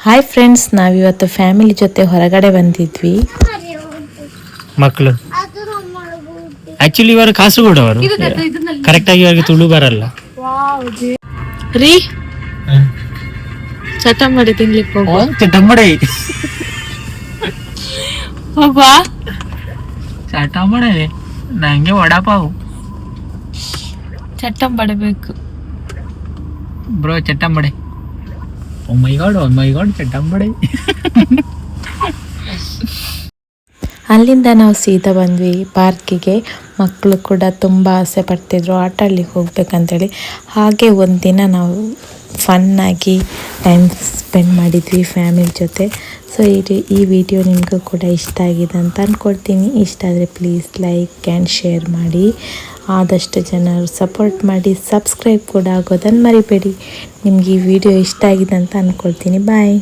Hi friends, ನಾವಿವತ್ತು family ಜೊತೆ ಹೊರಗಡೆ ಬಂದಿದ್ವಿ. ಮಕ್ಕಳು ಆಕ್ಚುಲಿ ಇವರು ಕಾಸರಗೋಡು ಅವರು, ಕರೆಕ್ಟ್ ಆಗಿ ಅವ್ರಿಗೆ ತುಳು ಬರಲ್ಲ ರೀ. ಚಟ ಮಾಡಿ ತಿನ್ಲಿಕ್ಕೆ ಚಟಂಬಡೆ ಹೋಗುವ. ಚಟಂಬಡೆ ನಂಗೆ ವಡಾಪಾವು ಚಟ್ಟಂಬಡಬೇಕು ಬ್ರೋ. ಚಟ್ಟಂಬಡೆ. ಓ ಮೈ ಗಾಡ್ ಚಟ್ಟಂಬಡೆ. ಅಲ್ಲಿಂದ ನಾವು ಸೀದಾ ಬಂದ್ವಿ ಪಾರ್ಕಿಗೆ. ಮಕ್ಕಳು ಕೂಡ ತುಂಬ ಆಸೆ ಪಡ್ತಿದ್ರು ಆಟ ಆಡ್ಲಿಕ್ಕೆ ಹೋಗ್ಬೇಕಂತೇಳಿ. ಹಾಗೆ ಒಂದಿನ ನಾವು ಫನ್ನಾಗಿ ಟೈಮ್ ಸ್ಪೆಂಡ್ ಮಾಡಿದ್ವಿ ಫ್ಯಾಮಿಲಿ ಜೊತೆ. ಸೊ ಈ ವಿಡಿಯೋ ನಿಮಗೂ ಕೂಡ ಇಷ್ಟ ಆಗಿದೆ ಅಂತ ಅಂದ್ಕೊಳ್ತೀನಿ. ಇಷ್ಟ ಆದರೆ ಪ್ಲೀಸ್ ಲೈಕ್ ಆ್ಯಂಡ್ ಶೇರ್ ಮಾಡಿ. ಆದಷ್ಟು ಜನರು ಸಪೋರ್ಟ್ ಮಾಡಿ, ಸಬ್ಸ್ಕ್ರೈಬ್ ಕೂಡ ಆಗೋದನ್ನು ಮರಿಬೇಡಿ. ನಿಮಗೆ ಈ ವಿಡಿಯೋ ಇಷ್ಟ ಆಗಿದೆ ಅಂತ ಅಂದ್ಕೊಳ್ತೀನಿ. ಬಾಯ್.